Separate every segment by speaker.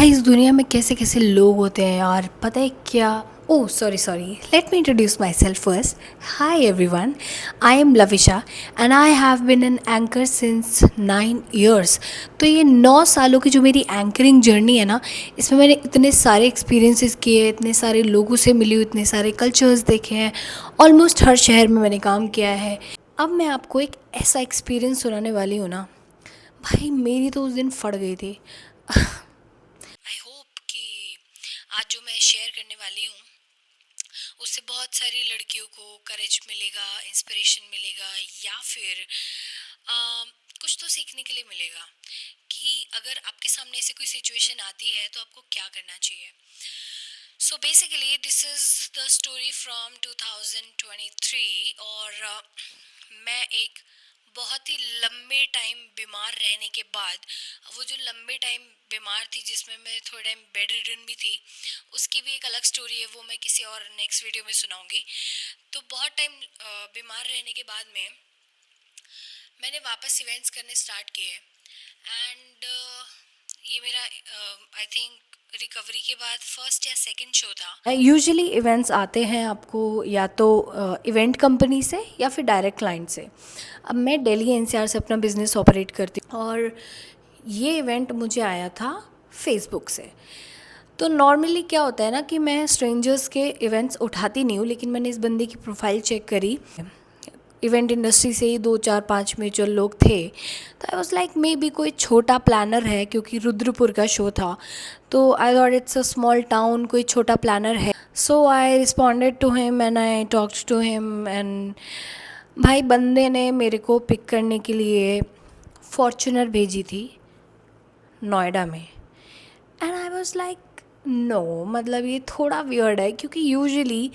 Speaker 1: भाई इस दुनिया में कैसे कैसे लोग होते हैं यार, पता है क्या। Oh sorry sorry, let me introduce myself first. Hi everyone, I am Lavisha and I have been an anchor since 9 years। तो ये 9 सालों की जो मेरी एंकरिंग जर्नी है ना, इसमें मैंने इतने सारे एक्सपीरियंसेस किए, इतने सारे लोगों से मिली हूँ, इतने सारे कल्चर्स देखे हैं। ऑलमोस्ट हर शहर में मैंने काम किया है। अब मैं आपको एक ऐसा एक्सपीरियंस सुनाने वाली हूँ ना, भाई मेरी तो उस दिन फट गई थी। आई होप कि आज जो मैं शेयर करने वाली हूँ उससे बहुत सारी लड़कियों को करेज मिलेगा, इंस्पिरेशन मिलेगा, या फिर अ, कुछ तो सीखने के लिए मिलेगा कि अगर आपके सामने ऐसी कोई सिचुएशन आती है तो आपको क्या करना चाहिए। So basically this is the story from 2023। और मैं एक बहुत ही लंबे टाइम बीमार रहने के बाद, वो जो लंबे टाइम बीमार थी जिसमें मैं थोड़ा टाइम बेड रिडन भी थी, उसकी भी एक अलग स्टोरी है, वो मैं किसी और नेक्स्ट वीडियो में सुनाऊंगी। तो बहुत टाइम बीमार रहने के बाद में मैंने वापस इवेंट्स करने स्टार्ट किए। एंड ये मेरा आई थिंक रिकवरी के बाद फर्स्ट या सेकंड शो था। यूजुअली इवेंट्स आते हैं आपको या तो इवेंट कंपनी से या फिर डायरेक्ट क्लाइंट से। अब मैं दिल्ली एनसीआर से अपना बिज़नेस ऑपरेट करती हूँ और ये इवेंट मुझे आया था फेसबुक से। तो नॉर्मली क्या होता है ना कि मैं स्ट्रेंजर्स के इवेंट्स उठाती नहीं हूँ, लेकिन मैंने इस बंदे की प्रोफाइल चेक करी। इवेंट इंडस्ट्री से ही 2 4 5 म्यूचुअल लोग थे, तो आई वॉज लाइक मे बी कोई छोटा प्लानर है, क्योंकि रुद्रपुर का शो था। तो I thought it's a small town, कोई छोटा प्लानर है। So I responded to him and I talked to him and भाई बंदे ने मेरे को पिक करने के लिए फॉर्च्यूनर भेजी थी नोएडा में। And I was like no, मतलब ये थोड़ा वियर्ड है, क्योंकि यूजुअली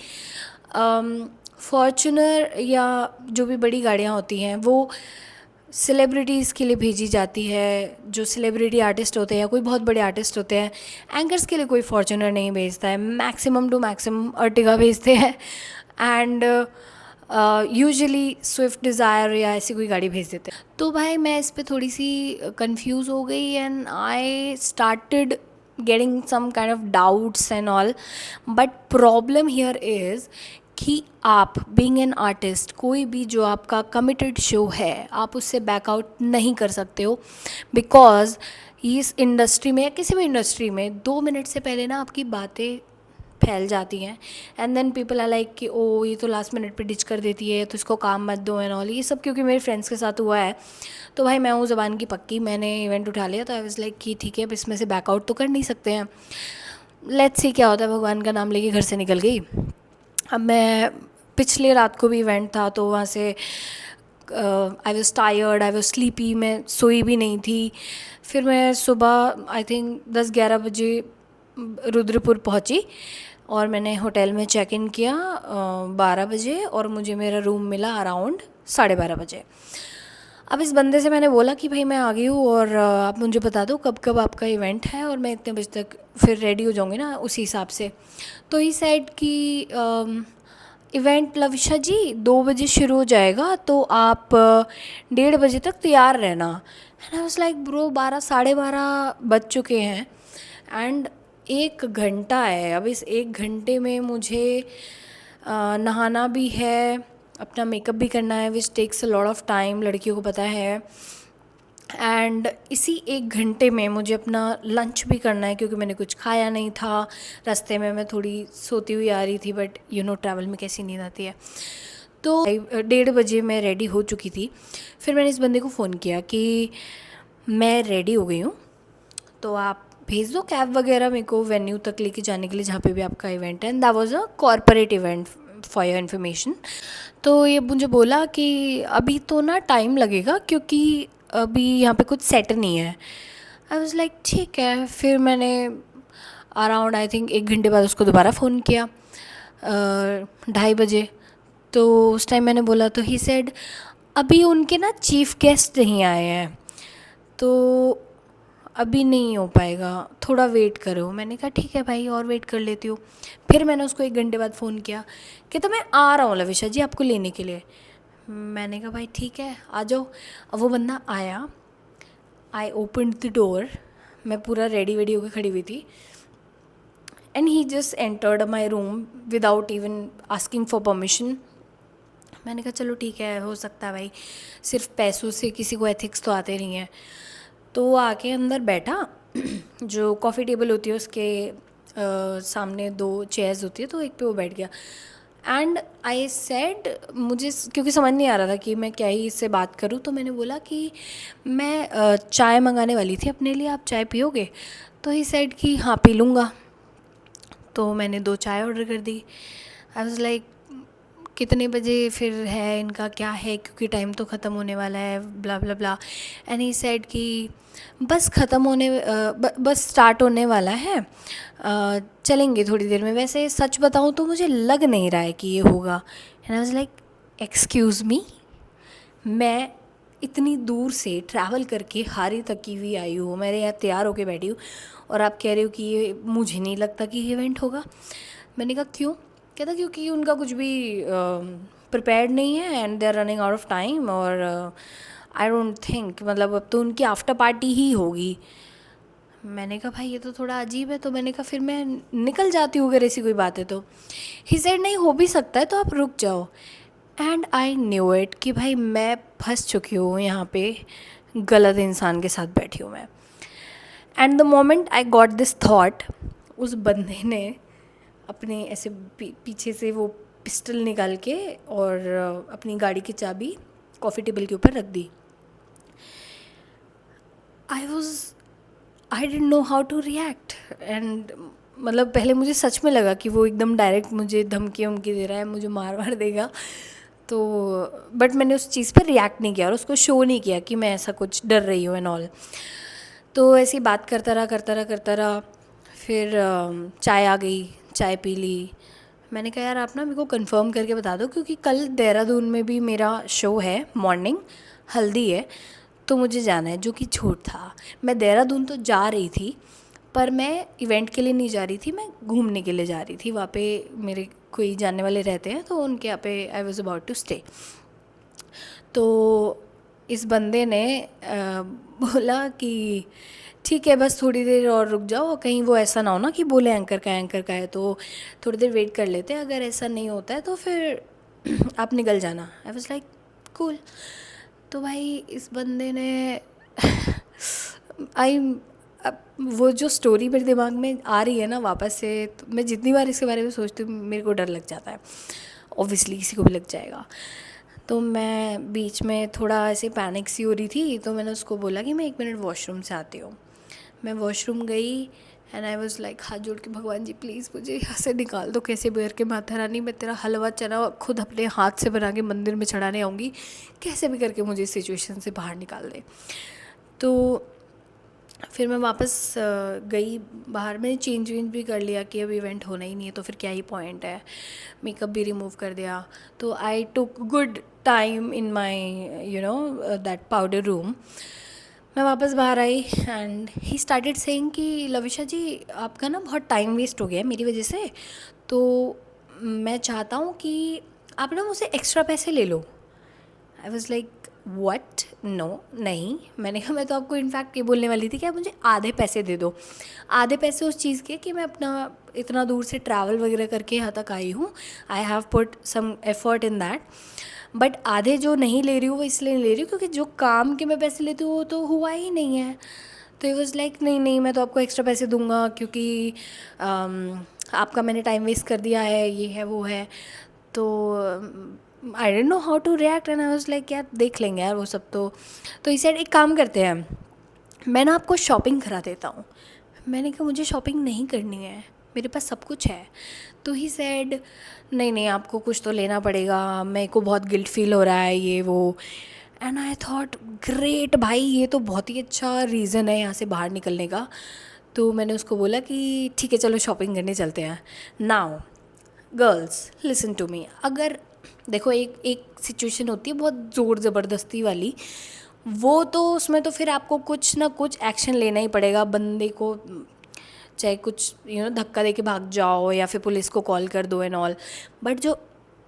Speaker 1: फॉर्च्यूनर या जो भी बड़ी गाड़ियाँ होती हैं वो सेलिब्रिटीज़ के लिए भेजी जाती है। जो सेलिब्रिटी आर्टिस्ट होते हैं या कोई बहुत बड़े आर्टिस्ट होते हैं, एंकर्स के लिए कोई फॉर्च्यूनर नहीं भेजता है, मैक्सिमम टू मैक्सिमम अर्टिगा भेजते हैं। एंड यूजुअली स्विफ्ट डिज़ायर या ऐसी कोई गाड़ी भेज देते हैं। तो भाई मैं इस पे थोड़ी सी कंफ्यूज हो गई and I started getting some kind of doubts and all. But problem here is कि आप बीइंग एन आर्टिस्ट, कोई भी जो आपका कमिटेड शो है आप उससे बैकआउट नहीं कर सकते हो, बिकॉज इस इंडस्ट्री में या किसी भी इंडस्ट्री में 2 मिनट से पहले ना आपकी बातें फैल जाती हैं। And then people are like कि ओ ये तो लास्ट मिनट पे डिच कर देती है तो इसको काम मत दो एंड ऑल। ये सब क्योंकि मेरे फ्रेंड्स के साथ हुआ है। तो भाई मैं हूँ ज़बान की पक्की, मैंने इवेंट उठा लिया, तो आई वाज लाइक कि ठीक है, अब इसमें से बैकआउट तो कर नहीं सकते हैं, लेट्स सी क्या होता है। भगवान का नाम लेके घर से निकल गई। अब मैं पिछले रात को भी इवेंट था, तो वहाँ से I was tired, I was sleepy, मैं सोई भी नहीं थी। फिर मैं सुबह आई थिंक 10 11 बजे रुद्रपुर पहुँची और मैंने होटल में चेक इन किया 12 बजे, और मुझे मेरा रूम मिला अराउंड 12:30 बजे। अब इस बंदे से मैंने बोला कि भाई मैं आ गई हूँ और आप मुझे बता दो कब कब आपका इवेंट है और मैं इतने बजे तक फिर रेडी हो जाऊँगी ना उसी हिसाब से। तो ही सेड कि इवेंट लविशा जी 2 बजे शुरू हो जाएगा, तो आप 1:30 बजे तक तैयार रहना। And I was like bro 12 साढ़े 12 बज चुके हैं एंड 1 घंटा है। अब इस 1 घंटे में मुझे नहाना भी है, अपना मेकअप भी करना है, which takes a lot of time, लड़कियों को पता है। एंड इसी 1 घंटे में मुझे अपना लंच भी करना है, क्योंकि मैंने कुछ खाया नहीं था। रास्ते में मैं थोड़ी सोती हुई आ रही थी, बट यू नो ट्रैवल में कैसी नींद आती है। तो 1:30 बजे मैं रेडी हो चुकी थी। फिर मैंने इस बंदे को फ़ोन किया कि मैं रेडी हो गई हूँ, तो आप भेज दो कैब वगैरह मेरे को वेन्यू तक लेके जाने के लिए जहाँ पे भी आपका इवेंट है। And that was a corporate event for your information. तो ये मुझे बोला कि अभी तो ना टाइम लगेगा, क्योंकि अभी यहाँ पे कुछ सेट नहीं है। आई वाज लाइक ठीक है। फिर मैंने अराउंड आई थिंक 1 घंटे बाद उसको दोबारा फ़ोन किया 2:30 बजे। तो उस टाइम मैंने बोला, तो ही सेड अभी उनके ना चीफ गेस्ट नहीं आए हैं, तो अभी नहीं हो पाएगा, थोड़ा वेट करो। मैंने कहा ठीक है भाई, और वेट कर लेती हूँ। फिर मैंने उसको 1 घंटे बाद फ़ोन किया कि तो मैं आ रहा हूँ लविशा जी आपको लेने के लिए। मैंने कहा भाई ठीक है आ जाओ। अब वो बंदा आया, आई ओपन द डोर, मैं पूरा रेडी वेडी होकर खड़ी हुई थी, and he just entered my room without even asking for permission. मैंने कहा चलो ठीक है, हो सकता है भाई, सिर्फ पैसों से किसी को एथिक्स तो आते नहीं हैं। तो वो आके अंदर बैठा, जो कॉफ़ी टेबल होती है उसके सामने 2 चेयर्स होती है, तो एक पे वो बैठ गया। एंड आई सेड, मुझे क्योंकि समझ नहीं आ रहा था कि मैं क्या ही इससे बात करूं, तो मैंने बोला कि मैं चाय मंगाने वाली थी अपने लिए, आप चाय पियोगे? तो ही सेड कि हाँ पी लूँगा। तो मैंने 2 चाय ऑर्डर कर दी। आई वाज लाइक कितने बजे फिर है, इनका क्या है, क्योंकि टाइम तो ख़त्म होने वाला है, ब्ला ब्ला ब्ला। एंड ही सेड कि बस ख़त्म होने बस स्टार्ट होने वाला है, चलेंगे थोड़ी देर में। वैसे सच बताऊँ तो मुझे लग नहीं रहा है कि ये होगा। And I was like excuse me, मैं इतनी दूर से ट्रैवल करके हारी थकी हुई आई हूँ, मेरे यहाँ तैयार होके बैठी हूँ, और आप कह रहे हो कि ये मुझे नहीं लगता कि ये इवेंट होगा। मैंने कहा क्यों? कहता क्योंकि उनका कुछ भी प्रिपेयर्ड नहीं है and they are running out of time, और आई डोंट थिंक, मतलब अब तो उनकी आफ्टर पार्टी ही होगी। मैंने कहा भाई ये तो थोड़ा अजीब है, तो मैंने कहा फिर मैं निकल जाती हूँ अगर ऐसी कोई बात है तो। ही सेड नहीं, हो भी सकता है, तो आप रुक जाओ। एंड आई न्यू इट कि भाई मैं फंस चुकी हूँ यहाँ पे, गलत इंसान के साथ बैठी हूँ मैं। And the moment I got this thought, उस बंदे ने अपने ऐसे पीछे से वो पिस्टल निकाल के और अपनी गाड़ी की चाबी कॉफ़ी टेबल के ऊपर रख दी। I didn't know how to react. And मतलब पहले मुझे सच में लगा कि वो एकदम डायरेक्ट मुझे धमकी वमकी दे रहा है, मुझे मार वार देगा। तो बट मैंने उस चीज़ पर रिएक्ट नहीं किया और उसको शो नहीं किया कि मैं ऐसा कुछ डर रही हूँ एंड ऑल। तो ऐसी बात करता रहा। फिर चाय आ गई, चाय पी ली। मैंने कहा यार आप ना मेरे को कंफर्म करके बता दो, क्योंकि कल देहरादून में भी मेरा शो है, मॉर्निंग हल्दी है, तो मुझे जाना है, जो कि झूठ था। मैं देहरादून तो जा रही थी, पर मैं इवेंट के लिए नहीं जा रही थी, मैं घूमने के लिए जा रही थी। वहाँ पे मेरे कोई जानने वाले रहते हैं, तो उनके यहाँ पे I was about to stay. तो इस बंदे ने बोला कि ठीक है बस थोड़ी देर और रुक जाओ, कहीं वो ऐसा ना हो ना कि बोले एंकर का है, तो थोड़ी देर वेट कर लेते हैं, अगर ऐसा नहीं होता है तो फिर आप निकल जाना। आई वाज लाइक कूल। तो भाई इस बंदे ने आई वो जो स्टोरी मेरे दिमाग में आ रही है ना वापस से, तो मैं जितनी बार इसके बारे में सोचती हूँ मेरे को डर लग जाता है। ऑब्वियसली किसी को भी लग जाएगा। तो मैं बीच में थोड़ा ऐसे पैनिक सी हो रही थी, तो मैंने उसको बोला कि मैं 1 मिनट वॉशरूम से आती हूँ। मैं वॉशरूम गई एंड आई वाज लाइक हाथ जोड़ के, भगवान जी प्लीज़ मुझे यहाँ से निकाल दो कैसे भी करके, माता रानी मैं तेरा हलवा चना खुद अपने हाथ से बना के मंदिर में चढ़ाने आऊँगी, कैसे भी करके मुझे इस सिचुएशन से बाहर निकाल दे। तो फिर मैं वापस गई बाहर, मैंने चेंज वेंज भी कर लिया कि अब इवेंट होना ही नहीं है तो फिर क्या ही पॉइंट है, मेकअप भी रिमूव कर दिया। तो I took good time in my that powder room. मैं वापस बाहर आई एंड ही स्टार्टेड सेइंग कि लविशा जी आपका ना बहुत टाइम वेस्ट हो गया है मेरी वजह से, तो मैं चाहता हूँ कि आप ना मुझसे एक्स्ट्रा पैसे ले लो। I was like what, no नहीं। मैंने कहा मैं तो आपको इनफैक्ट ये बोलने वाली थी कि आप मुझे आधे पैसे दे दो, आधे पैसे उस चीज़ के कि मैं अपना इतना दूर से ट्रैवल वगैरह करके यहाँ तक आई हूँ, I have put some effort in that. But आधे जो नहीं ले रही हूँ वो इसलिए नहीं ले रही हूँ क्योंकि जो काम के मैं पैसे लेती हूँ वो तो हुआ ही नहीं है। तो ही वॉज़ लाइक नहीं नहीं मैं तो आपको एक्स्ट्रा पैसे दूंगा क्योंकि आपका मैंने टाइम वेस्ट कर दिया है, ये है वो है। तो I didn't know how to react and I was like यार देख लेंगे यार वो सब। तो इस साइड एक काम करते हैं, मैं ना आपको शॉपिंग करा देता हूँ। मैंने कहा मुझे शॉपिंग नहीं करनी है, मेरे पास सब कुछ है। तो ही सेड नहीं नहीं आपको कुछ तो लेना पड़ेगा, मेरे को बहुत गिल्ट फील हो रहा है ये वो। एंड आई थॉट ग्रेट भाई, ये तो बहुत ही अच्छा रीज़न है यहाँ से बाहर निकलने का। तो मैंने उसको बोला कि ठीक है चलो शॉपिंग करने चलते हैं। Now girls listen to me, अगर देखो एक एक सिचुएशन होती है बहुत ज़ोर ज़बरदस्ती वाली, वो तो उसमें तो फिर आपको कुछ ना कुछ एक्शन लेना ही पड़ेगा बंदे को, चाहे कुछ धक्का दे के भाग जाओ या फिर पुलिस को कॉल कर दो एंड ऑल। बट जो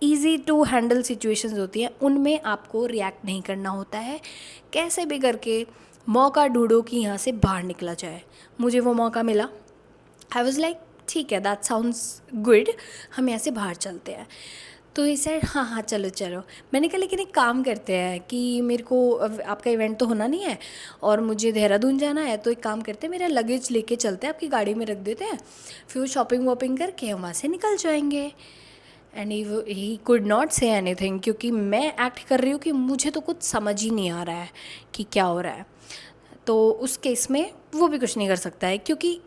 Speaker 1: ईज़ी टू हैंडल सिचुएशंस होती हैं उनमें आपको रिएक्ट नहीं करना होता है, कैसे भी करके मौका ढूंढो कि यहाँ से बाहर निकला जाए। मुझे वो मौका मिला। आई वॉज़ लाइक ठीक है, दैट साउंड्स गुड, हम यहाँ से बाहर चलते हैं। तो ही सेड हाँ हाँ चलो चलो। मैंने कहा लेकिन एक काम करते हैं कि मेरे को आपका इवेंट तो होना नहीं है और मुझे देहरादून जाना है, तो एक काम करते हैं मेरा लगेज लेके चलते हैं, आपकी गाड़ी में रख देते हैं, फिर वो शॉपिंग वॉपिंग करके हम वहाँ से निकल जाएंगे। And he could not say anything, क्योंकि मैं एक्ट कर रही हूँ कि मुझे तो कुछ समझ ही नहीं आ रहा है कि क्या हो रहा है। तो उस केस में वो भी कुछ नहीं कर सकता है, क्योंकि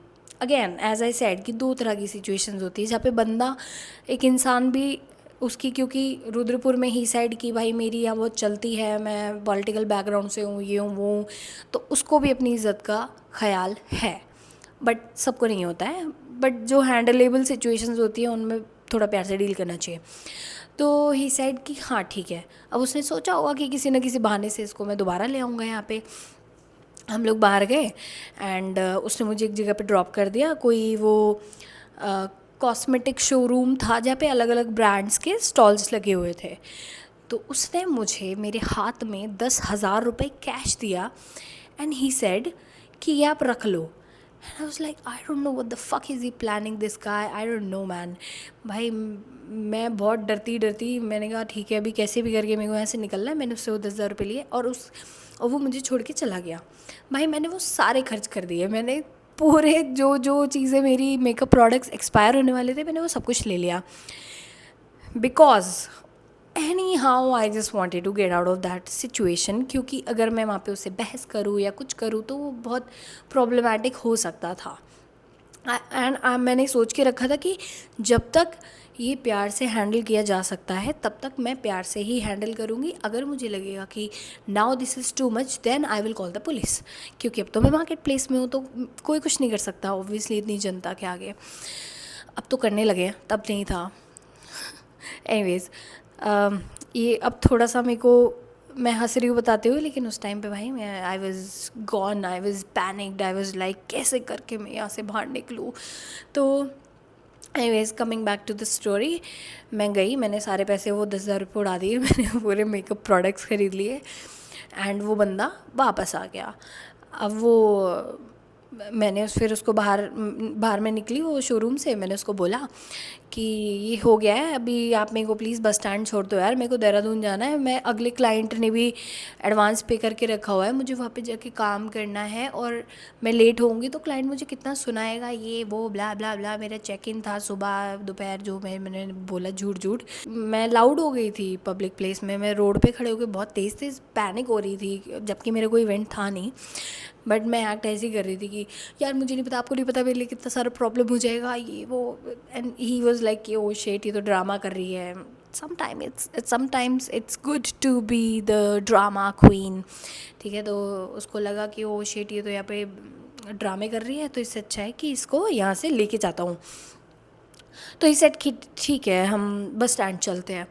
Speaker 1: अगेन एज आई सेड कि दो तरह की सिचुएशंस होती है जहाँ पे बंदा, एक इंसान भी उसकी, क्योंकि रुद्रपुर में ही साइड की भाई मेरी यहाँ बहुत चलती है, मैं पॉलिटिकल बैकग्राउंड से हूँ, ये हूँ वो हूँ, तो उसको भी अपनी इज़्ज़त का ख्याल है, बट सबको नहीं होता है। बट जो हैंडलेबल सिचुएशंस होती हैं उनमें थोड़ा प्यार से डील करना चाहिए। तो ही साइड कि हाँ ठीक है, अब उसने सोचा होगा कि किसी न किसी बहाने से इसको मैं दोबारा ले आऊँगा यहाँ पे। हम लोग बाहर गए एंड उसने मुझे एक जगह पे ड्रॉप कर दिया, कोई वो कॉस्मेटिक शोरूम था जहाँ पे अलग अलग ब्रांड्स के स्टॉल्स लगे हुए थे। तो उसने मुझे मेरे हाथ में 10,000 रुपये कैश दिया एंड ही सेड कि ये आप रख लो। And I was like I don't know what the fuck is he planning this guy, I don't know man. भाई मैं बहुत डरती डरती मैंने कहा ठीक है अभी कैसे भी करके मेरे को यहाँ से निकलना है। मैंने उससे वो 10,000 रुपये लिए और वो मुझे छोड़ के चला गया। भाई मैंने वो सारे खर्च कर दिए, मैंने पूरे जो जो चीज़ें मेरी मेकअप प्रोडक्ट्स एक्सपायर होने वाले थे मैंने वो सब कुछ ले लिया, because anyhow I just wanted to get out of that situation. क्योंकि अगर मैं वहाँ पे उससे बहस करूँ या कुछ करूँ तो वो बहुत प्रॉब्लमेटिक हो सकता था। एंड मैंने सोच के रखा था कि जब तक ये प्यार से हैंडल किया जा सकता है तब तक मैं प्यार से ही हैंडल करूँगी। अगर मुझे लगेगा कि now this is too much then I will call the police, क्योंकि अब तो मैं मार्केट प्लेस में हूँ तो कोई कुछ नहीं कर सकता ऑब्वियसली इतनी जनता के आगे। अब तो करने लगे हैं, तब नहीं था। एनीवेज ये अब थोड़ा सा मेरे को, मैं हंस रही हूँ बताते हुए, लेकिन उस टाइम पे भाई मैं I was gone, I was panicked, I was like कैसे करके मैं यहाँ से बाहर निकलूँ। तो anyways coming back to the story, मैं गई, मैंने सारे पैसे वो 10,000 रुपये उड़ा दिए, मैंने पूरे मेकअप प्रोडक्ट्स ख़रीद लिए एंड वो बंदा वापस आ गया। अब वो मैंने फिर उसको बाहर में निकली वो शोरूम से, मैंने उसको बोला कि ये हो गया है, अभी आप मेरे को प्लीज़ बस स्टैंड छोड़ दो यार, मेरे को देहरादून जाना है, मैं अगले क्लाइंट ने भी एडवांस पे करके रखा हुआ है, मुझे वहाँ पे जाके काम करना है और मैं लेट होऊंगी तो क्लाइंट मुझे कितना सुनाएगा, ये वो ब्ला ब्ला ब्ला। मेरा चेक इन था सुबह दोपहर, जो मैंने बोला झूठ झूठ, मैं लाउड हो गई थी पब्लिक प्लेस में, मैं रोड पे खड़े होकर बहुत तेज़ तेज़ पैनिक हो रही थी, जबकि मेरा कोई इवेंट था नहीं, बट मैं एक्ट ऐसी कर रही थी कि यार मुझे नहीं पता, आपको नहीं पता मेरे लिए कितना सारा प्रॉब्लम हो जाएगा ये वो। एंड ही वाज लाइक कि ओ शेट ये तो ड्रामा कर रही है। Sometimes it's good to be the drama queen, ठीक है। तो उसको लगा कि ओ शेट ये तो यहाँ पे ड्रामे कर रही है, तो इससे अच्छा है कि इसको यहाँ से लेके जाता हूँ। तो इस सेट कि ठीक है हम बस स्टैंड चलते हैं,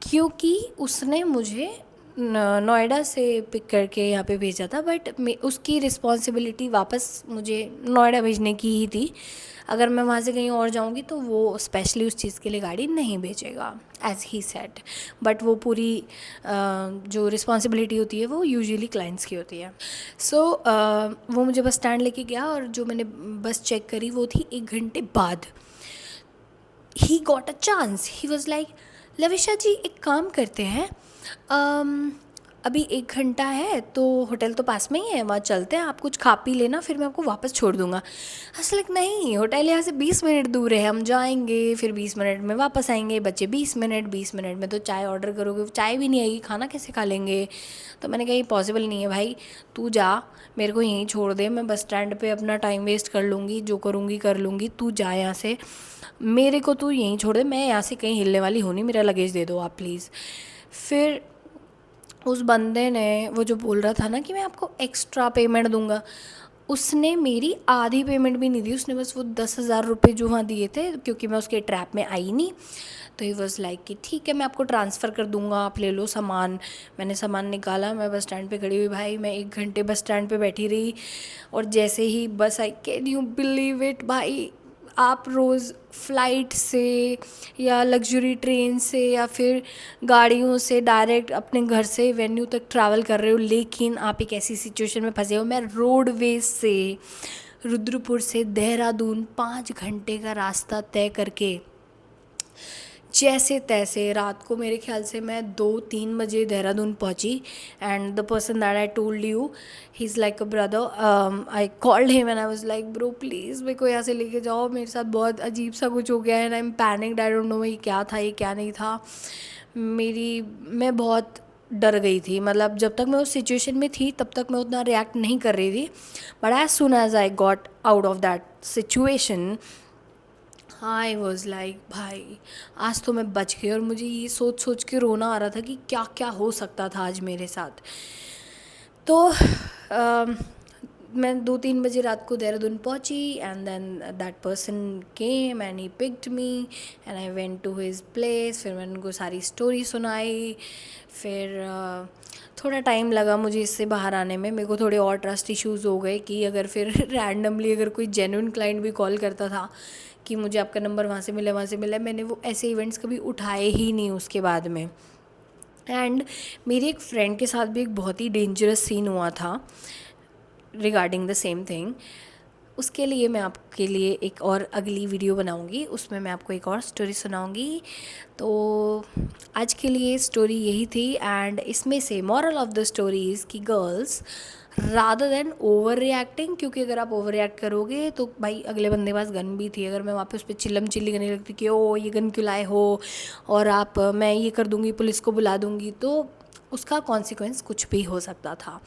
Speaker 1: क्योंकि उसने मुझे नोएडा से पिक करके यहाँ पे भेजा था, बट उसकी रिस्पॉन्सिबिलिटी वापस मुझे नोएडा भेजने की ही थी। अगर मैं वहाँ से कहीं और जाऊँगी तो वो स्पेशली उस चीज़ के लिए गाड़ी नहीं भेजेगा एज ही सेड। बट वो पूरी जो रिस्पॉन्सिबिलिटी होती है वो यूजुअली क्लाइंट्स की होती है। सो वो मुझे बस स्टैंड लेके गया और जो मैंने बस चेक करी वो थी 1 घंटे बाद। He got a chance, he was like Lavisha ji एक काम करते हैं, अभी 1 घंटा है तो होटल तो पास में ही है, वहाँ चलते हैं, आप कुछ खा पी लेना, फिर मैं आपको वापस छोड़ दूँगा। असल नहीं, होटल यहाँ से 20 मिनट दूर है, हम जाएंगे फिर 20 मिनट में वापस आएंगे, बच्चे 20 मिनट में तो चाय ऑर्डर करोगे, चाय भी नहीं आएगी, खाना कैसे खा लेंगे। तो मैंने कहा ये पॉसिबल नहीं है भाई, तू जा मेरे को यहीं छोड़ दे, मैं बस स्टैंड पे अपना टाइम वेस्ट कर लूँगी, जो करूँगी कर लूँगी, तू जा यहाँ से, मेरे को तू यहीं छोड़ दे, मैं यहाँ से कहीं हिलने वाली हूँ नहीं, मेरा लगेज दे दो आप प्लीज़। फिर उस बंदे ने, वो जो बोल रहा था ना कि मैं आपको एक्स्ट्रा पेमेंट दूंगा, उसने मेरी आधी पेमेंट भी नहीं दी, उसने बस वो 10,000 रुपये जो वहाँ दिए थे, क्योंकि मैं उसके ट्रैप में आई नहीं। तो ही वॉज लाइक कि ठीक है मैं आपको ट्रांसफ़र कर दूंगा, आप ले लो सामान। मैंने सामान निकाला, मैं बस स्टैंड पे खड़ी हुई भाई, मैं 1 घंटे बस स्टैंड पे बैठी रही, और जैसे ही बस आई, कैन यू बिलीव इट भाई, आप रोज़ फ़्लाइट से या लग्जरी ट्रेन से या फिर गाड़ियों से डायरेक्ट अपने घर से वेन्यू तक ट्रैवल कर रहे हो, लेकिन आप एक ऐसी सिचुएशन में फंसे हो। मैं रोडवेज से रुद्रपुर से देहरादून 5 घंटे का रास्ता तय करके जैसे तैसे रात को मेरे ख्याल से मैं 2-3 बजे देहरादून पहुंची। And the person that I told you, he is like a brother. I called him and I was like, bro please मेरे को यहाँ से लेके जाओ, मेरे साथ बहुत अजीब सा कुछ हो गया है and I am panicked, I don't no ये क्या था ये क्या नहीं था। मैं बहुत डर गई थी। मतलब जब तक मैं उस सिचुएशन में थी तब तक मैं उतना रिएक्ट नहीं कर रही थी, but as soon as I got out of that situation I was like भाई आज तो मैं बच गई। और मुझे ये सोच सोच के रोना आ रहा था कि क्या क्या हो सकता था आज मेरे साथ। तो मैं 2-3 बजे रात को देहरादून पहुंची and then that person came and he picked me and I went to his place. फिर मैंने उनको सारी स्टोरी सुनाई। फिर थोड़ा टाइम लगा मुझे इससे बाहर आने में। मेरे को थोड़े और ट्रस्ट इश्यूज़ हो गए कि अगर फिर रैंडमली अगर कोई जेन्युइन क्लाइंट भी कॉल करता था कि मुझे आपका नंबर वहाँ से मिला, मैंने वो ऐसे इवेंट्स कभी उठाए ही नहीं उसके बाद में। एंड मेरी एक फ्रेंड के साथ भी एक बहुत ही डेंजरस सीन हुआ था रिगार्डिंग द सेम थिंग। उसके लिए मैं आपके लिए एक और अगली वीडियो बनाऊंगी, उसमें मैं आपको एक और स्टोरी सुनाऊंगी। तो आज के लिए स्टोरी यही थी। एंड इसमें से moral of the story is कि girls rather than overreacting, क्योंकि अगर आप ओवर रिएक्ट करोगे तो भाई अगले बंदे के पास गन भी थी, अगर मैं वहाँ पे उस पर चिल्लम चिल्ली करने लगती कि ओ ये गन क्यों लाए हो और आप मैं ये कर दूँगी पुलिस को बुला दूँगी, तो उसका कॉन्सिक्वेंस कुछ भी हो सकता था।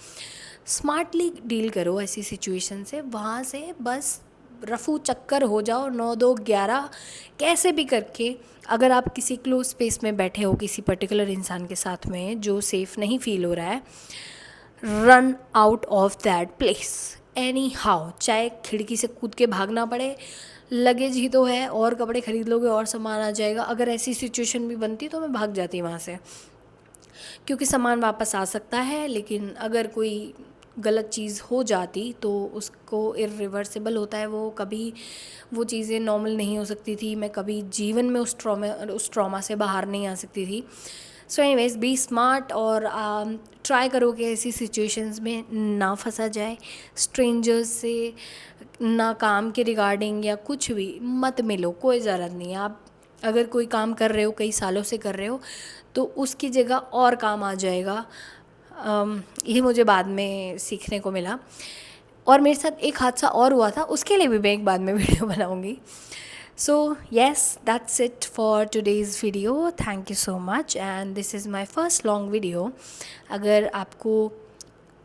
Speaker 1: स्मार्टली डील करो ऐसी सिचुएशन से, वहाँ से बस रफू चक्कर हो जाओ 9-2-11 कैसे भी करके। अगर आप किसी क्लोज स्पेस में बैठे हो किसी पर्टिकुलर इंसान के साथ में जो सेफ़ नहीं फील हो रहा है, run out of that place any how. चाहे खिड़की से कूद के भागना पड़े, लगेज ही तो है, और कपड़े खरीद लोगे और सामान आ जाएगा। अगर ऐसी सिचुएशन भी बनती तो मैं भाग जाती वहाँ से, क्योंकि सामान वापस आ सकता है, लेकिन अगर कोई गलत चीज़ हो जाती तो उसको इरिवर्सिबल होता है। वो कभी वो चीज़ें नॉर्मल नहीं हो सकती थी। मैं कभी जीवन में उस ट्रॉमा से बाहर नहीं आ सकती थी। सो एनीवेज बी स्मार्ट और ट्राई करो कि ऐसी सिचुएशंस में ना फंसा जाए। स्ट्रेंजर्स से ना काम के रिगार्डिंग या कुछ भी मत मिलो, कोई ज़रूरत नहीं है। आप अगर कोई काम कर रहे हो कई सालों से कर रहे हो तो उसकी जगह और काम आ जाएगा। ये मुझे बाद में सीखने को मिला। और मेरे साथ एक हादसा और हुआ था, उसके लिए भी मैं एक बाद में वीडियो बनाऊंगी। So yes, that's it for today's video. Thank you so much and this is my first long video. अगर आपको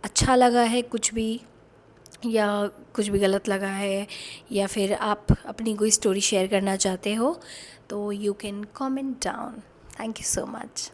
Speaker 1: अच्छा लगा है कुछ भी या कुछ भी गलत लगा है या फिर आप अपनी कोई स्टोरी शेयर करना चाहते हो तो you can comment down. Thank you so much.